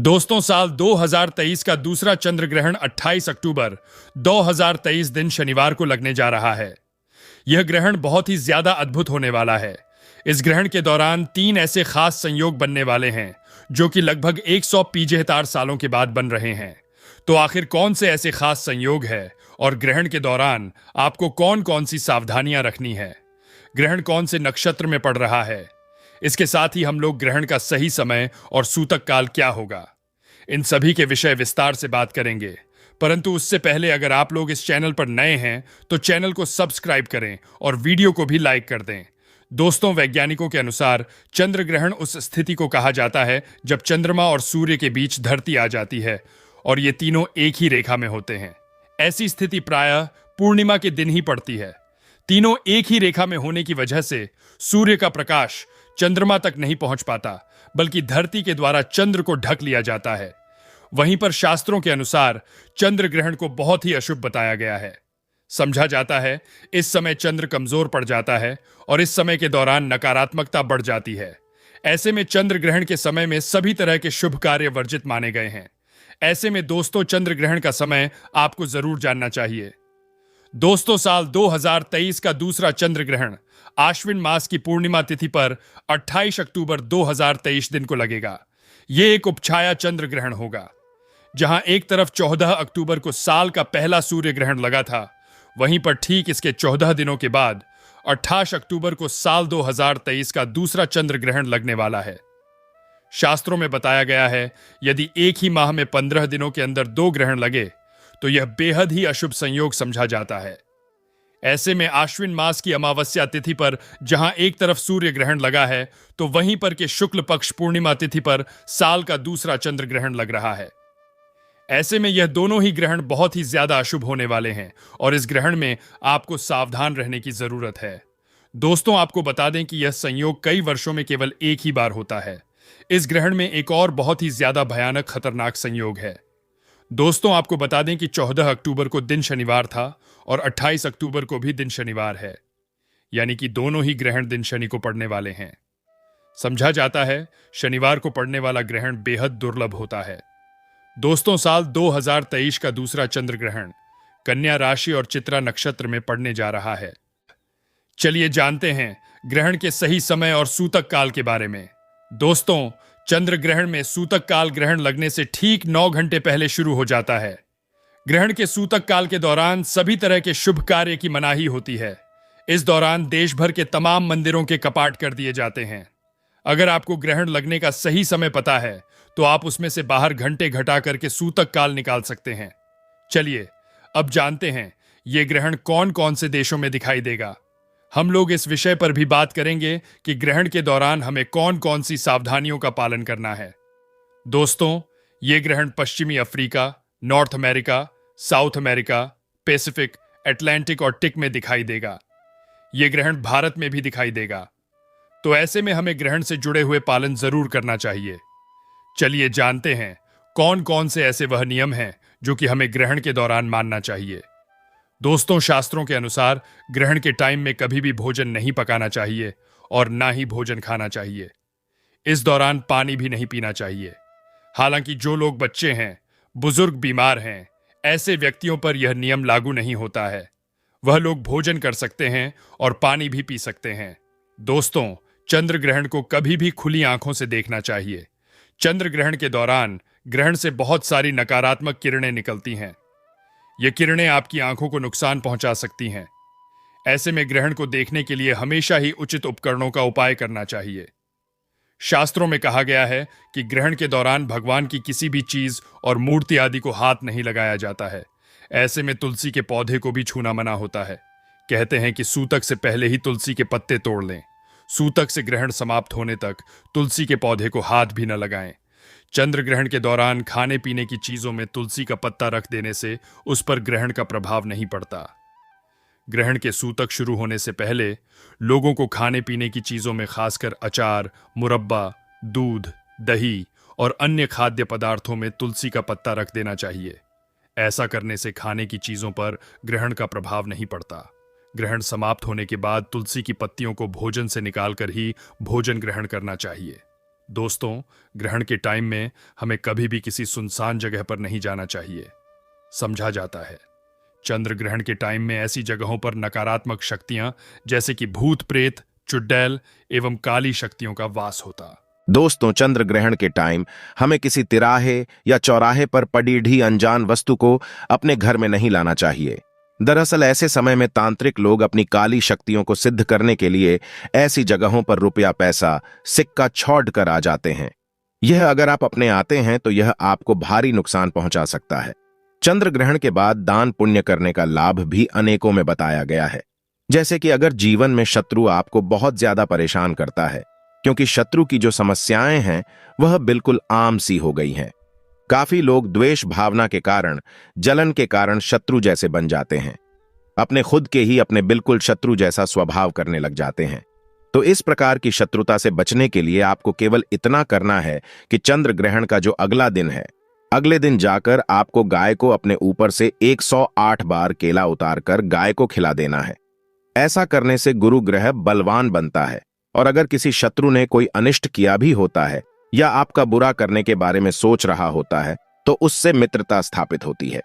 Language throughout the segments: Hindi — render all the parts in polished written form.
दोस्तों, साल 2023 का दूसरा चंद्र ग्रहण 28 अक्टूबर 2023 दिन शनिवार को लगने जा रहा है। यह ग्रहण बहुत ही ज्यादा अद्भुत होने वाला है। इस ग्रहण के दौरान 3 ऐसे खास संयोग बनने वाले हैं जो कि लगभग 100 पीजेहतार सालों के बाद बन रहे हैं। तो आखिर कौन से ऐसे खास संयोग है और ग्रहण के दौरान आपको कौन कौन सी सावधानियां रखनी है? ग्रहण कौन से नक्षत्र में पड़ रहा है? इसके साथ ही हम लोग ग्रहण का सही समय और सूतक काल क्या होगा, इन सभी के विषय विस्तार से बात करेंगे। परंतु उससे पहले अगर आप लोग इस चैनल पर नए हैं तो चैनल को सब्सक्राइब करें और वीडियो को भी लाइक कर दें। दोस्तों, वैज्ञानिकों के अनुसार चंद्र ग्रहण उस स्थिति को कहा जाता है जब चंद्रमा और सूर्य के बीच धरती आ जाती है और ये तीनों एक ही रेखा में होते हैं। ऐसी स्थिति प्रायः पूर्णिमा के दिन ही पड़ती है। तीनों एक ही रेखा में होने की वजह से सूर्य का प्रकाश चंद्रमा तक नहीं पहुंच पाता, बल्कि धरती के द्वारा चंद्र को ढक लिया जाता है। वहीं पर शास्त्रों के अनुसार चंद्र ग्रहण को बहुत ही अशुभ बताया गया है। समझा जाता है इस समय चंद्र कमजोर पड़ जाता है और इस समय के दौरान नकारात्मकता बढ़ जाती है। ऐसे में चंद्र ग्रहण के समय में सभी तरह के शुभ कार्य वर्जित माने गए हैं। ऐसे में दोस्तों, चंद्र ग्रहण का समय आपको जरूर जानना चाहिए। दोस्तों, साल 2023 का दूसरा चंद्र ग्रहण आश्विन मास की पूर्णिमा तिथि पर 28 अक्टूबर 2023 दिन को लगेगा। यह एक उपछाया चंद्र ग्रहण होगा। जहां एक तरफ 14 अक्टूबर को साल का पहला सूर्य ग्रहण लगा था, वहीं पर ठीक इसके 14 दिनों के बाद 28 अक्टूबर को साल 2023 का दूसरा चंद्र ग्रहण लगने वाला है। शास्त्रों में बताया गया है यदि एक ही माह में 15 दिनों के अंदर 2 ग्रहण लगे तो यह बेहद ही अशुभ संयोग समझा जाता है। ऐसे में आश्विन मास की अमावस्या तिथि पर जहां एक तरफ सूर्य ग्रहण लगा है, तो वहीं पर के शुक्ल पक्ष पूर्णिमा तिथि पर साल का दूसरा चंद्र ग्रहण लग रहा है। ऐसे में यह दोनों ही ग्रहण बहुत ही ज्यादा अशुभ होने वाले हैं और इस ग्रहण में आपको सावधान रहने की जरूरत है। दोस्तों, आपको बता दें कि यह संयोग कई वर्षों में केवल एक ही बार होता है। इस ग्रहण में एक और बहुत ही ज्यादा भयानक खतरनाक संयोग है। दोस्तों, आपको बता दें कि 14 अक्टूबर को दिन शनिवार था और 28 अक्टूबर को भी दिन शनिवार है, यानी कि दोनों ही ग्रहण दिन शनि को पड़ने वाले हैं। समझा जाता है शनिवार को पड़ने वाला ग्रहण बेहद दुर्लभ होता है। दोस्तों, साल 2023 का दूसरा चंद्र ग्रहण कन्या राशि और चित्रा नक्षत्र में पड़ने जा रहा है। चलिए जानते हैं ग्रहण के सही समय और सूतक काल के बारे में। दोस्तों, चंद्र ग्रहण में सूतक काल ग्रहण लगने से ठीक 9 घंटे पहले शुरू हो जाता है। ग्रहण के सूतक काल के दौरान सभी तरह के शुभ कार्य की मनाही होती है। इस दौरान देश भर के तमाम मंदिरों के कपाट कर दिए जाते हैं। अगर आपको ग्रहण लगने का सही समय पता है तो आप उसमें से बाहर घंटे घटा करके सूतक काल निकाल सकते हैं। चलिए अब जानते हैं ये ग्रहण कौन कौन से देशों में दिखाई देगा। हम लोग इस विषय पर भी बात करेंगे कि ग्रहण के दौरान हमें कौन कौन सी सावधानियों का पालन करना है। दोस्तों, ये ग्रहण पश्चिमी Africa, north America, south America, Pacific, Atlantic और टिक में दिखाई देगा। यह ग्रहण भारत में भी दिखाई देगा। तो ऐसे में हमें ग्रहण से जुड़े हुए पालन जरूर करना चाहिए। चलिए जानते हैं कौन कौन से ऐसे वह नियम हैं जो कि हमें ग्रहण के दौरान मानना चाहिए। दोस्तों, शास्त्रों के अनुसार ग्रहण के टाइम में कभी भी भोजन नहीं पकाना चाहिए और ना ही भोजन खाना चाहिए। इस दौरान पानी भी नहीं पीना चाहिए। हालांकि जो लोग बच्चे हैं, बुजुर्ग, बीमार हैं, ऐसे व्यक्तियों पर यह नियम लागू नहीं होता है। वह लोग भोजन कर सकते हैं और पानी भी पी सकते हैं। दोस्तों, चंद्र ग्रहण को कभी भी खुली आंखों से देखना चाहिए। चंद्र ग्रहण के दौरान ग्रहण से बहुत सारी नकारात्मक किरणें निकलती हैं। ये किरणें आपकी आंखों को नुकसान पहुंचा सकती हैं। ऐसे में ग्रहण को देखने के लिए हमेशा ही उचित उपकरणों का उपाय करना चाहिए। शास्त्रों में कहा गया है कि ग्रहण के दौरान भगवान की किसी भी चीज और मूर्ति आदि को हाथ नहीं लगाया जाता है। ऐसे में तुलसी के पौधे को भी छूना मना होता है। कहते हैं कि सूतक से पहले ही तुलसी के पत्ते तोड़ लें। सूतक से ग्रहण समाप्त होने तक तुलसी के पौधे को हाथ भी न लगाएं। चंद्र ग्रहण के दौरान खाने पीने की चीजों में तुलसी का पत्ता रख देने से उस पर ग्रहण का प्रभाव नहीं पड़ता। ग्रहण के सूतक शुरू होने से पहले लोगों को खाने पीने की चीजों में खासकर अचार, मुरब्बा, दूध, दही और अन्य खाद्य पदार्थों में तुलसी का पत्ता रख देना चाहिए। ऐसा करने से खाने की चीजों पर ग्रहण का प्रभाव नहीं पड़ता। ग्रहण समाप्त होने के बाद तुलसी की पत्तियों को भोजन से निकालकर ही भोजन ग्रहण करना चाहिए। दोस्तों, ग्रहण के टाइम में हमें कभी भी किसी सुनसान जगह पर नहीं जाना चाहिए। समझा जाता है चंद्र ग्रहण के टाइम में ऐसी जगहों पर नकारात्मक शक्तियां जैसे कि भूत प्रेत, चुड़ैल एवं काली शक्तियों का वास होता। दोस्तों, चंद्र ग्रहण के टाइम हमें किसी तिराहे या चौराहे पर पड़ी ढी अनजान वस्तु को अपने घर में नहीं लाना चाहिए। दरअसल ऐसे समय में तांत्रिक लोग अपनी काली शक्तियों को सिद्ध करने के लिए ऐसी जगहों पर रुपया, पैसा, सिक्का छोड़ कर आ जाते हैं। यह अगर आप अपने आते हैं तो यह आपको भारी नुकसान पहुंचा सकता है। चंद्र ग्रहण के बाद दान पुण्य करने का लाभ भी अनेकों में बताया गया है। जैसे कि अगर जीवन में शत्रु आपको बहुत ज्यादा परेशान करता है, क्योंकि शत्रु की जो समस्याएं हैं वह बिल्कुल आम सी हो गई हैं। काफी लोग द्वेष भावना के कारण, जलन के कारण शत्रु जैसे बन जाते हैं, अपने खुद के ही अपने बिल्कुल शत्रु जैसा स्वभाव करने लग जाते हैं। तो इस प्रकार की शत्रुता से बचने के लिए आपको केवल इतना करना है कि चंद्र ग्रहण का जो अगला दिन है, अगले दिन जाकर आपको गाय को अपने ऊपर से 108 बार केला उतारकर गाय को खिला देना है। ऐसा करने से गुरु ग्रह बलवान बनता है और अगर किसी शत्रु ने कोई अनिष्ट किया भी होता है या आपका बुरा करने के बारे में सोच रहा होता है तो उससे मित्रता स्थापित होती है।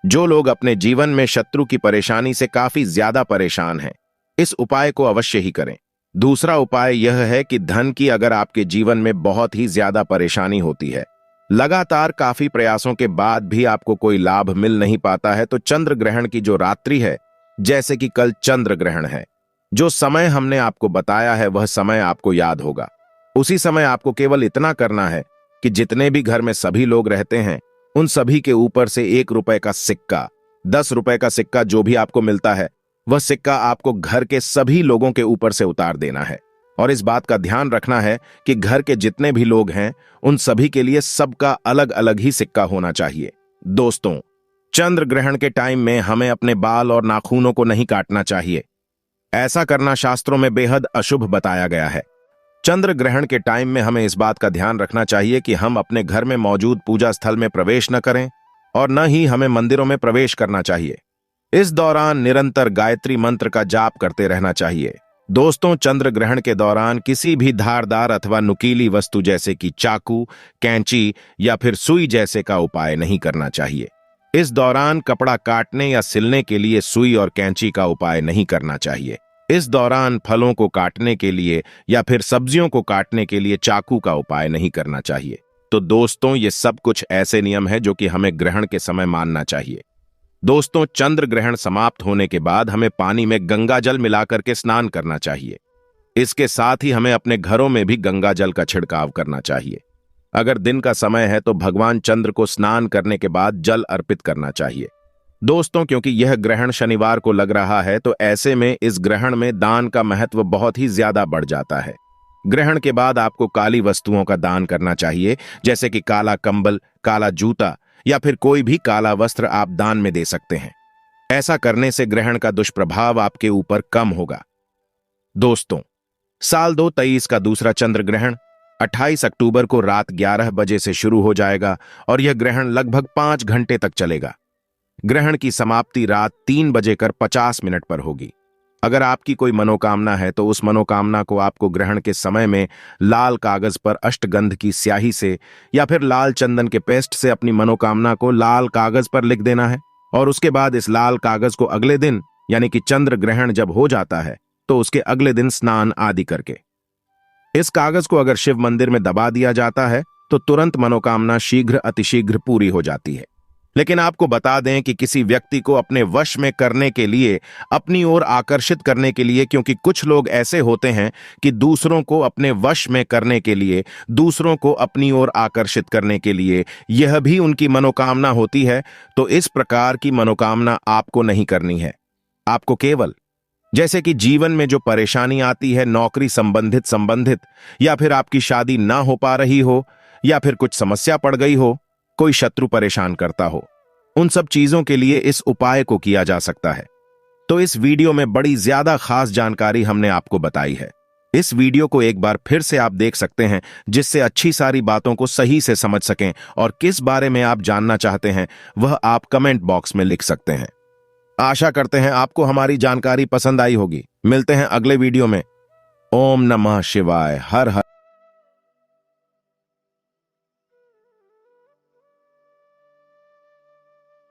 जो लोग अपने जीवन में शत्रु की परेशानी से काफी ज्यादा परेशान हैं, इस उपाय को अवश्य ही करें। दूसरा उपाय यह है कि धन की अगर आपके जीवन में बहुत ही ज्यादा परेशानी होती है, लगातार काफी प्रयासों के बाद भी आपको कोई लाभ मिल नहीं पाता है, तो चंद्र ग्रहण की जो रात्रि है, जैसे कि कल चंद्र ग्रहण है, जो समय हमने आपको बताया है वह समय आपको याद होगा। उसी समय आपको केवल इतना करना है कि जितने भी घर में सभी लोग रहते हैं उन सभी के ऊपर से 1 रुपए का सिक्का, 10 रुपए का सिक्का जो भी आपको मिलता है वह सिक्का आपको घर के सभी लोगों के ऊपर से उतार देना है। और इस बात का ध्यान रखना है कि घर के जितने भी लोग हैं उन सभी के लिए सबका अलग अलग ही सिक्का होना चाहिए। दोस्तों, चंद्र ग्रहण के टाइम में हमें अपने बाल और नाखूनों को नहीं काटना चाहिए। ऐसा करना शास्त्रों में बेहद अशुभ बताया गया है। चंद्र ग्रहण के टाइम में हमें इस बात का ध्यान रखना चाहिए कि हम अपने घर में मौजूद पूजा स्थल में प्रवेश न करें और न ही हमें मंदिरों में प्रवेश करना चाहिए। इस दौरान निरंतर गायत्री मंत्र का जाप करते रहना चाहिए। दोस्तों, चंद्र ग्रहण के दौरान किसी भी धारदार अथवा नुकीली वस्तु जैसे कि चाकू, कैंची या फिर सुई जैसे का उपाय नहीं करना चाहिए। इस दौरान कपड़ा काटने या सिलने के लिए सुई और कैंची का उपाय नहीं करना चाहिए। इस दौरान फलों को काटने के लिए या फिर सब्जियों को काटने के लिए चाकू का उपाय नहीं करना चाहिए। तो दोस्तों, ये सब कुछ ऐसे नियम है जो कि हमें ग्रहण के समय मानना चाहिए। दोस्तों, चंद्र ग्रहण समाप्त होने के बाद हमें पानी में गंगा जल मिलाकर के स्नान करना चाहिए। इसके साथ ही हमें अपने घरों में भी गंगा जल का छिड़काव करना चाहिए। अगर दिन का समय है तो भगवान चंद्र को स्नान करने के बाद जल अर्पित करना चाहिए। दोस्तों, क्योंकि यह ग्रहण शनिवार को लग रहा है तो ऐसे में इस ग्रहण में दान का महत्व बहुत ही ज्यादा बढ़ जाता है। ग्रहण के बाद आपको काली वस्तुओं का दान करना चाहिए, जैसे कि काला कंबल, काला जूता या फिर कोई भी काला वस्त्र आप दान में दे सकते हैं। ऐसा करने से ग्रहण का दुष्प्रभाव आपके ऊपर कम होगा। दोस्तों, साल 2023 का दूसरा चंद्र ग्रहण 28 अक्टूबर को रात 11 बजे से शुरू हो जाएगा और यह ग्रहण लगभग 5 घंटे तक चलेगा। ग्रहण की समाप्ति रात 3:50 पर होगी। अगर आपकी कोई मनोकामना है तो उस मनोकामना को आपको ग्रहण के समय में लाल कागज पर अष्टगंध की स्याही से या फिर लाल चंदन के पेस्ट से अपनी मनोकामना को लाल कागज पर लिख देना है और उसके बाद इस लाल कागज को अगले दिन, यानी कि चंद्र ग्रहण जब हो जाता है तो उसके अगले दिन स्नान आदि करके इस कागज को अगर शिव मंदिर में दबा दिया जाता है तो तुरंत मनोकामना शीघ्र अतिशीघ्र पूरी हो जाती है। लेकिन आपको बता दें कि किसी व्यक्ति को अपने वश में करने के लिए, अपनी ओर आकर्षित करने के लिए, क्योंकि कुछ लोग ऐसे होते हैं कि दूसरों को अपने वश में करने के लिए, दूसरों को अपनी ओर आकर्षित करने के लिए यह भी उनकी मनोकामना होती है। तो इस प्रकार की मनोकामना आपको नहीं करनी है। आपको केवल, जैसे कि जीवन में जो परेशानी आती है, नौकरी संबंधित या फिर आपकी शादी ना हो पा रही हो या फिर कुछ समस्या पड़ गई हो, कोई शत्रु परेशान करता हो, उन सब चीजों के लिए इस उपाय को किया जा सकता है। तो इस वीडियो में बड़ी ज्यादा खास जानकारी हमने आपको बताई है। इस वीडियो को एक बार फिर से आप देख सकते हैं, जिससे अच्छी सारी बातों को सही से समझ सकें और किस बारे में आप जानना चाहते हैं वह आप कमेंट बॉक्स में लिख सकते हैं। आशा करते हैं आपको हमारी जानकारी पसंद आई होगी। मिलते हैं अगले वीडियो में। ओम नमः शिवाय। हर हर